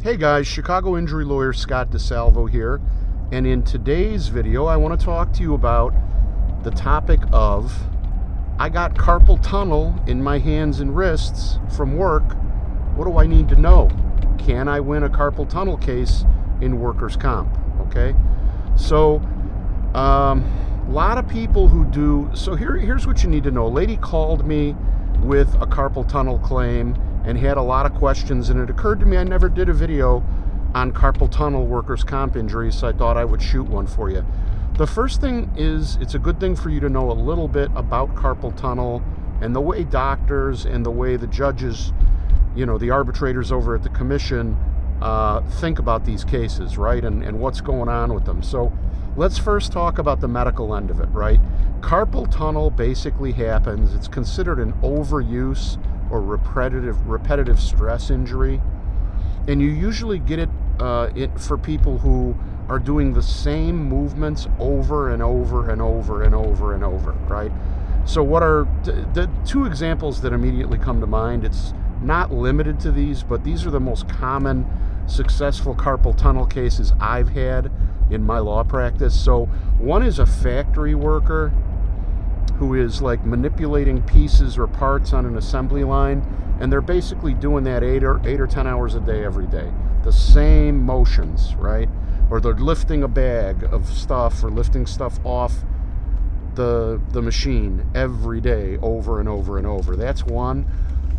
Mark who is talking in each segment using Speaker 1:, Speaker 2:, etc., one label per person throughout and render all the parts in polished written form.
Speaker 1: Hey guys, Chicago injury lawyer Scott DeSalvo here, and in today's video I want to talk to you about the topic of I got carpal tunnel in my hands and wrists from work. What do I need to know? Can I win a carpal tunnel case in workers' comp? Okay, so a lot of people who do, so here's what you need to know. A lady called me with a carpal tunnel claim and had a lot of questions, and it occurred to me I never did a video on carpal tunnel workers' comp injuries, so I thought I would shoot one for you. The first thing is, it's a good thing for you to know a little bit about carpal tunnel and the way doctors and the way the judges, the arbitrators over at the commission think about these cases, right, and what's going on with them. So let's first talk about the medical end of it, right? Carpal tunnel basically happens, it's considered an overuse or repetitive stress injury, and you usually get it for people who are doing the same movements over and over and over and over and over, right? So what are the two examples that immediately come to mind? It's not limited to these, but these are the most common successful carpal tunnel cases I've had in my law practice. So one is a factory worker who is like manipulating pieces or parts on an assembly line, and they're basically doing that 8 or 10 hours a day every day, the same motions, right? Or they're lifting a bag of stuff or lifting stuff off the machine every day over and over and over. That's one.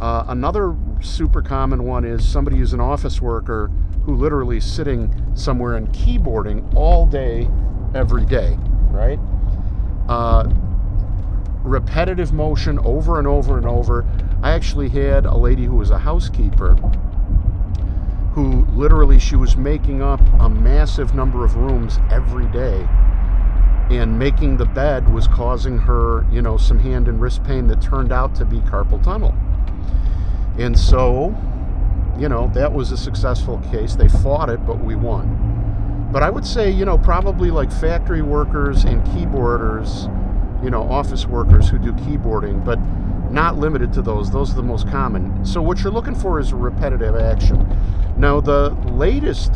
Speaker 1: Another super common one is somebody who's an office worker who literally is sitting somewhere and keyboarding all day every day, right? Repetitive motion over and over and over. I actually had a lady who was a housekeeper who literally, she was making up a massive number of rooms every day, and making the bed was causing her, some hand and wrist pain that turned out to be carpal tunnel. And so, that was a successful case. They fought it, but we won. But I would say, probably like factory workers and keyboarders, office workers who do keyboarding, but not limited to those. Those are the most common. So what you're looking for is a repetitive action. Now, the latest,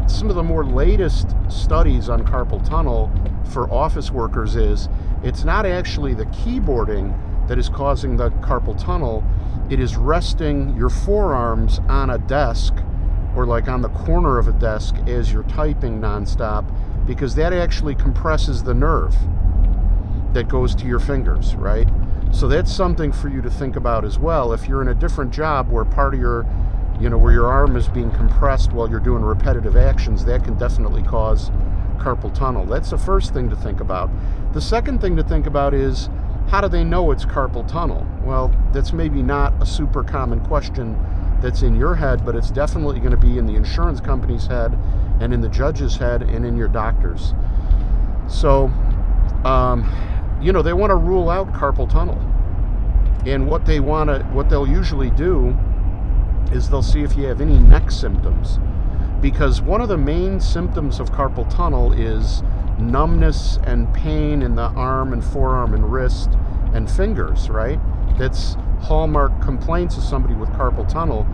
Speaker 1: some of the more latest studies on carpal tunnel for office workers is it's not actually the keyboarding that is causing the carpal tunnel. It is resting your forearms on a desk or like on the corner of a desk as you're typing nonstop, because that actually compresses the nerve that goes to your fingers, right? So that's something for you to think about as well. If you're in a different job where part of your, where your arm is being compressed while you're doing repetitive actions, that can definitely cause carpal tunnel. That's the first thing to think about. The second thing to think about is, how do they know it's carpal tunnel? Well, that's maybe not a super common question that's in your head, but it's definitely going to be in the insurance company's head and in the judge's head and in your doctor's. So, they want to rule out carpal tunnel. And what they'll usually do is they'll see if you have any neck symptoms. Because one of the main symptoms of carpal tunnel is numbness and pain in the arm and forearm and wrist and fingers, right? That's hallmark complaints of somebody with carpal tunnel.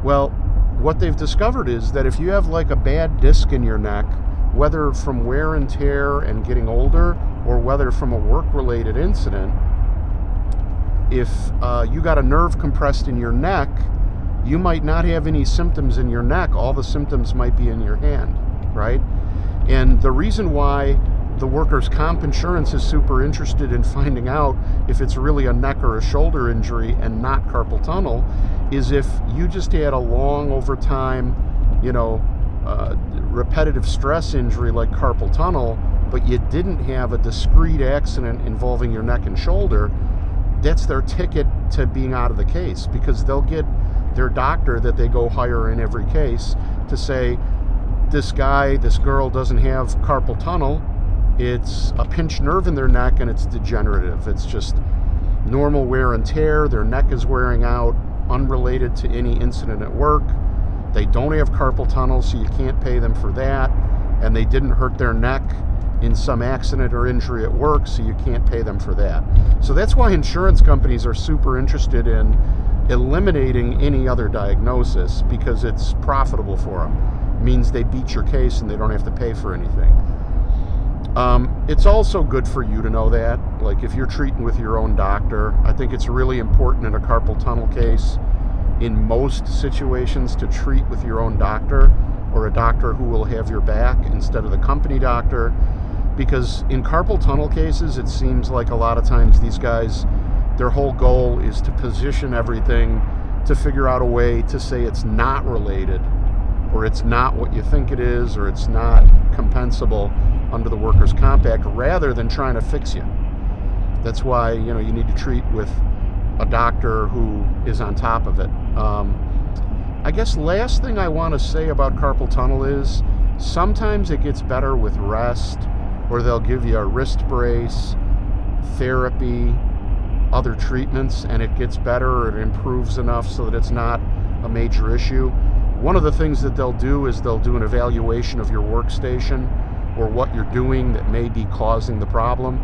Speaker 1: Well, what they've discovered is that if you have like a bad disc in your neck, whether from wear and tear and getting older, or whether from a work-related incident, if you got a nerve compressed in your neck, you might not have any symptoms in your neck. All the symptoms might be in your hand, right? And the reason why the workers' comp insurance is super interested in finding out if it's really a neck or a shoulder injury and not carpal tunnel is if you just had a long over time, repetitive stress injury like carpal tunnel, but you didn't have a discrete accident involving your neck and shoulder, that's their ticket to being out of the case, because they'll get their doctor that they go hire in every case to say, this girl doesn't have carpal tunnel, it's a pinched nerve in their neck and it's degenerative. It's just normal wear and tear, their neck is wearing out, unrelated to any incident at work. They don't have carpal tunnel, so you can't pay them for that, and they didn't hurt their neck in some accident or injury at work, so you can't pay them for that. So that's why insurance companies are super interested in eliminating any other diagnosis because it's profitable for them. It means they beat your case and they don't have to pay for anything. It's also good for you to know that, like if you're treating with your own doctor, I think it's really important in a carpal tunnel case, in most situations, to treat with your own doctor, or a doctor who will have your back instead of the company doctor. Because in carpal tunnel cases, it seems like a lot of times these guys, their whole goal is to position everything to figure out a way to say it's not related, or it's not what you think it is, or it's not compensable under the Workers' Comp Act, rather than trying to fix you. That's why, you need to treat with a doctor who is on top of it. I guess last thing I want to say about carpal tunnel is sometimes it gets better with rest, or they'll give you a wrist brace, therapy, other treatments, and it gets better, or it improves enough so that it's not a major issue. One of the things that they'll do is they'll do an evaluation of your workstation or what you're doing that may be causing the problem.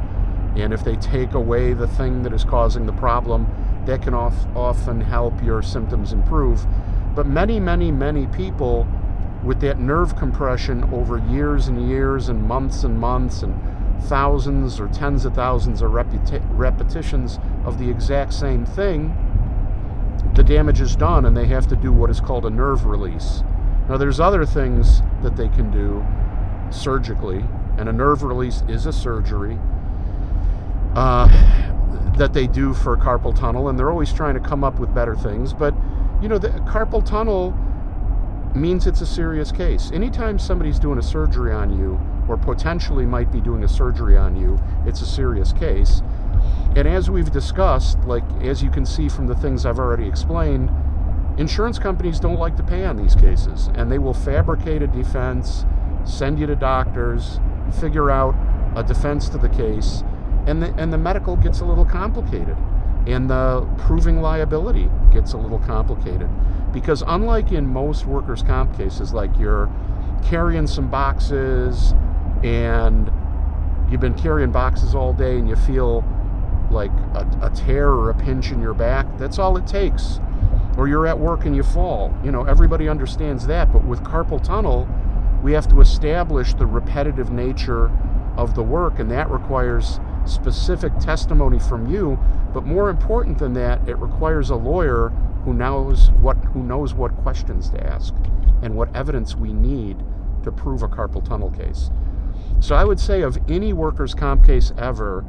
Speaker 1: And if they take away the thing that is causing the problem, that can often help your symptoms improve. But many, many, many people with that nerve compression over years and years and months and thousands or tens of thousands of repetitions of the exact same thing, the damage is done and they have to do what is called a nerve release. Now there's other things that they can do surgically, and a nerve release is a surgery that they do for carpal tunnel, and they're always trying to come up with better things. But the carpal tunnel means it's a serious case. Anytime somebody's doing a surgery on you, or potentially might be doing a surgery on you, it's a serious case. And as we've discussed, like as you can see from the things I've already explained, insurance companies don't like to pay on these cases, and they will fabricate a defense, send you to doctors, figure out a defense to the case, and the medical gets a little complicated, and the proving liability gets a little complicated. Because unlike in most workers' comp cases, like you're carrying some boxes and you've been carrying boxes all day and you feel like a tear or a pinch in your back, that's all it takes. Or you're at work and you fall. Everybody understands that. But with carpal tunnel, we have to establish the repetitive nature of the work, and that requires specific testimony from you. But more important than that, it requires a lawyer who knows what questions to ask and what evidence we need to prove a carpal tunnel case. So I would say of any workers' comp case ever,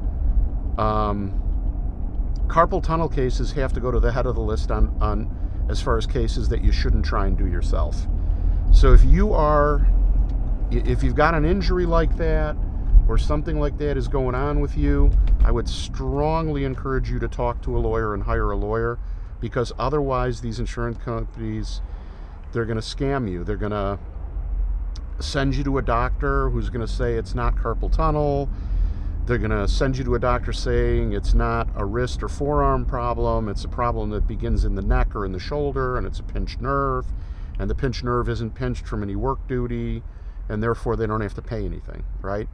Speaker 1: carpal tunnel cases have to go to the head of the list on as far as cases that you shouldn't try and do yourself. So if you've got an injury like that, or something like that is going on with you, I would strongly encourage you to talk to a lawyer and hire a lawyer, because otherwise these insurance companies, they're going to scam you. They're going to send you to a doctor who's going to say it's not carpal tunnel. They're going to send you to a doctor saying it's not a wrist or forearm problem. It's a problem that begins in the neck or in the shoulder, and it's a pinched nerve, and the pinched nerve isn't pinched from any work duty, and therefore they don't have to pay anything, right?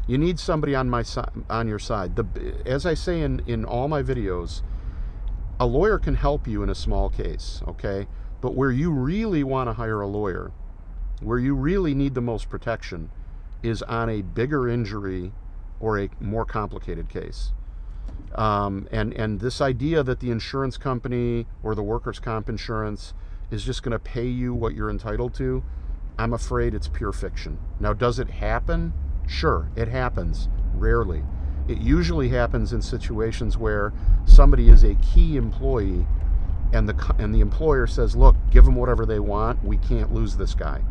Speaker 1: You need somebody on your side. As I say in all my videos, a lawyer can help you in a small case, okay? But where you really want to hire a lawyer, where you really need the most protection, is on a bigger injury or a more complicated case. And this idea that the insurance company or the workers' comp insurance is just going to pay you what you're entitled to, I'm afraid it's pure fiction. Now, does it happen? Sure, it happens. Rarely. It usually happens in situations where somebody is a key employee and the employer says, look, give them whatever they want. We can't lose this guy.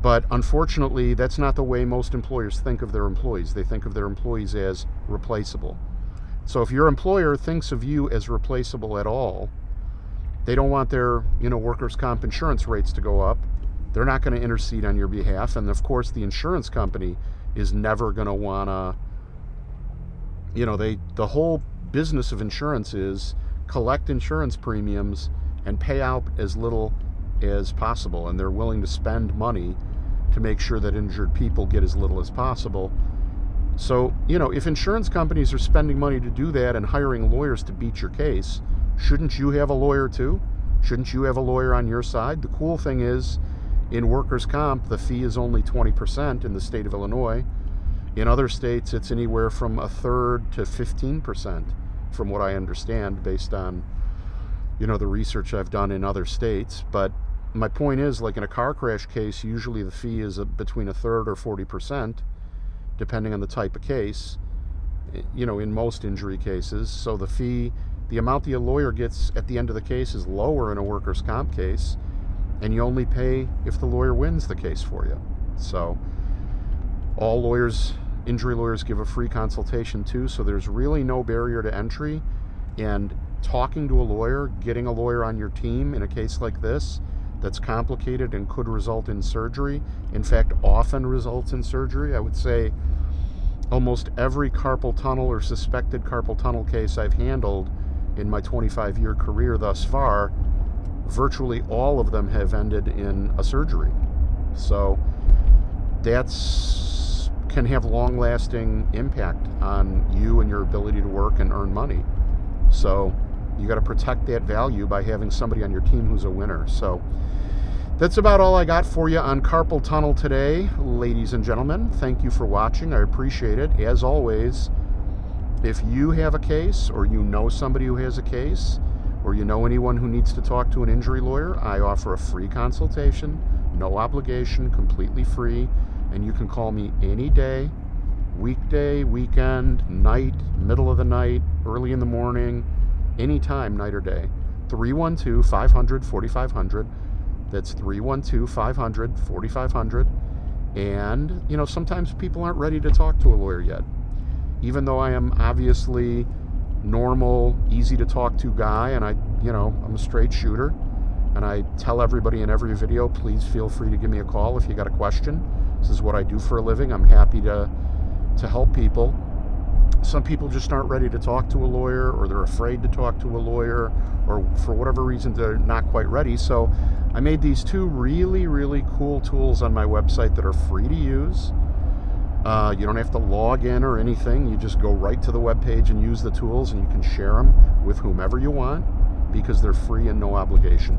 Speaker 1: But unfortunately, that's not the way most employers think of their employees. They think of their employees as replaceable. So if your employer thinks of you as replaceable at all, they don't want their workers' comp insurance rates to go up. They're not going to intercede on your behalf. And of course, the insurance company is never going to want to, the whole business of insurance is collect insurance premiums and pay out as little as possible. And they're willing to spend money to make sure that injured people get as little as possible. So, if insurance companies are spending money to do that and hiring lawyers to beat your case, shouldn't you have a lawyer too? Shouldn't you have a lawyer on your side? The cool thing is, in workers' comp, the fee is only 20% in the state of Illinois. In other states, it's anywhere from a third to 15%, from what I understand, based on, the research I've done in other states. But my point is, like in a car crash case, usually the fee is between a third or 40%, depending on the type of case, in most injury cases. So the amount the lawyer gets at the end of the case is lower in a workers' comp case, and you only pay if the lawyer wins the case for you. So all injury lawyers give a free consultation too, so there's really no barrier to entry. And talking to a lawyer, getting a lawyer on your team in a case like this that's complicated and could result in surgery, in fact often results in surgery. I would say almost every carpal tunnel or suspected carpal tunnel case I've handled in my 25-year career thus far, virtually all of them have ended in a surgery. So that's can have long-lasting impact on you and your ability to work and earn money. So you got to protect that value by having somebody on your team who's a winner. So that's about all I got for you on carpal tunnel today, ladies and gentlemen. Thank you for watching. I appreciate it. As always, if you have a case, or you know somebody who has a case, or you know anyone who needs to talk to an injury lawyer, I offer a free consultation, no obligation, completely free, and you can call me any day, weekday, weekend, night, middle of the night, early in the morning, anytime, night or day. 312-500-4500. That's 312-500-4500. And, sometimes people aren't ready to talk to a lawyer yet. Even though I am obviously normal, easy to talk to guy, and I'm a straight shooter, and I tell everybody in every video, please feel free to give me a call if you got a question. This is what I do for a living. I'm happy to help people. Some people just aren't ready to talk to a lawyer, or they're afraid to talk to a lawyer, or for whatever reason they're not quite ready. So I made these two really, really cool tools on my website that are free to use. You don't have to log in or anything. You just go right to the web page and use the tools, and you can share them with whomever you want because they're free and no obligation.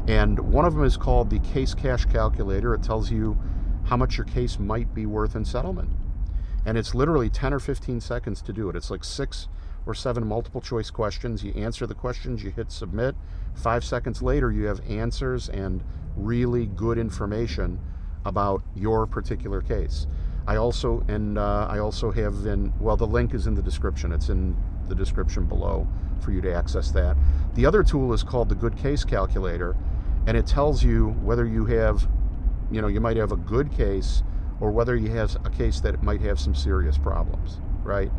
Speaker 1: And one of them is called the Case Cash Calculator. It tells you how much your case might be worth in settlement. And it's literally 10 or 15 seconds to do it. It's like 6 or 7 multiple choice questions. You answer the questions, you hit submit. 5 seconds later, you have answers and really good information about your particular case. I also have the link is in the description. It's in the description below for you to access that. The other tool is called the Good Case Calculator, and it tells you whether you have, you might have a good case, or whether you have a case that might have some serious problems, right?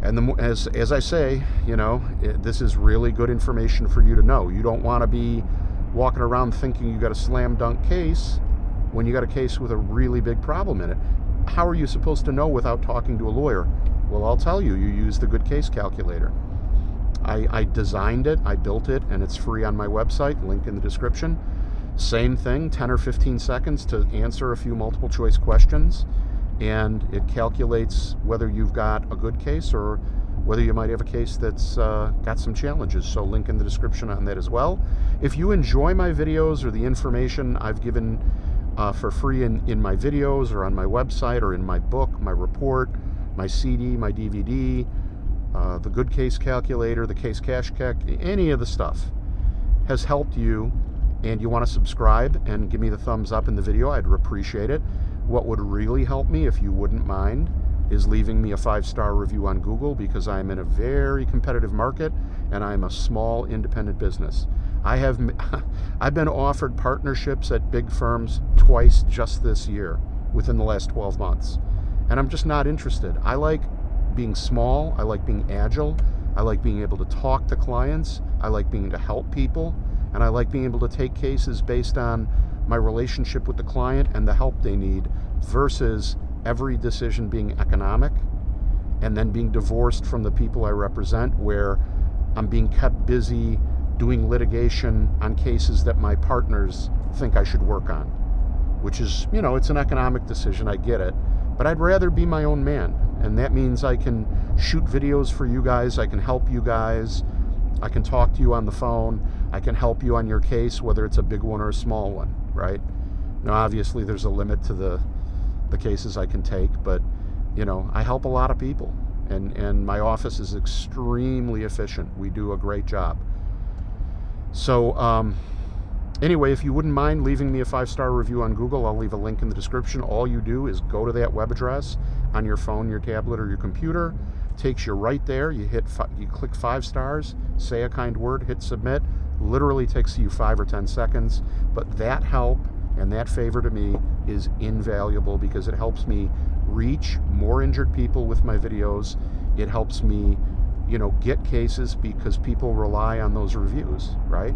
Speaker 1: And as I say, this is really good information for you to know. You don't want to be walking around thinking you got a slam dunk case when you got a case with a really big problem in it. How are you supposed to know without talking to a lawyer? Well, I'll tell you, you use the Good Case Calculator. I designed it, I built it, and it's free on my website, link in the description. Same thing, 10 or 15 seconds to answer a few multiple choice questions, and it calculates whether you've got a good case or whether you might have a case that's got some challenges. So link in the description on that as well. If you enjoy my videos or the information I've given for free in my videos or on my website or in my book, my report, my CD, my DVD, the Good Case Calculator, the Case Cash Calc, any of the stuff has helped you, and you want to subscribe and give me the thumbs up in the video, I'd appreciate it. What would really help me, if you wouldn't mind, is leaving me a 5-star review on Google, because I'm in a very competitive market and I'm a small independent business. I've been offered partnerships at big firms twice just this year within the last 12 months, and I'm just not interested. I like being small, I like being agile, I like being able to talk to clients, I like being able to help people, and I like being able to take cases based on my relationship with the client and the help they need, versus every decision being economic and then being divorced from the people I represent, where I'm being kept busy doing litigation on cases that my partners think I should work on, which is, it's an economic decision, I get it, but I'd rather be my own man. And that means I can shoot videos for you guys, I can help you guys, I can talk to you on the phone. I can help you on your case, whether it's a big one or a small one, right? Now, obviously, there's a limit to the cases I can take, but, you know, I help a lot of people, and my office is extremely efficient. We do a great job. So, anyway, if you wouldn't mind leaving me a 5-star review on Google, I'll leave a link in the description. All you do is go to that web address on your phone, your tablet, or your computer. Takes you right there. You click 5 stars, say a kind word, hit submit. Literally takes you 5 or 10 seconds. But that help and that favor to me is invaluable, because it helps me reach more injured people with my videos. It helps me, you know, get cases, because people rely on those reviews, right?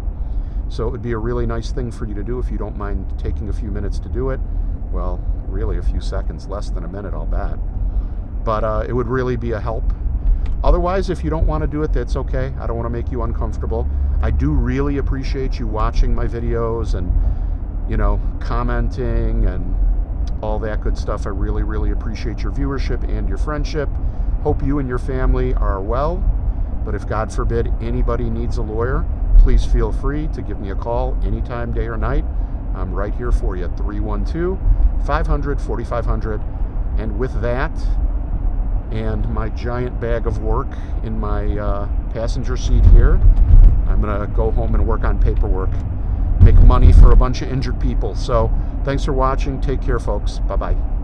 Speaker 1: So it would be a really nice thing for you to do if you don't mind taking a few minutes to do it. Well, really a few seconds, less than a minute, I'll bet. But it would really be a help. Otherwise, if you don't want to do it, that's okay. I don't want to make you uncomfortable. I do really appreciate you watching my videos and, you know, commenting and all that good stuff. I really, really appreciate your viewership and your friendship. Hope you and your family are well. But if, God forbid, anybody needs a lawyer, please feel free to give me a call anytime, day or night. I'm right here for you at 312-500-4500. And with that, and my giant bag of work in my passenger seat here, I'm going to go home and work on paperwork, make money for a bunch of injured people. So thanks for watching. Take care, folks. Bye-bye.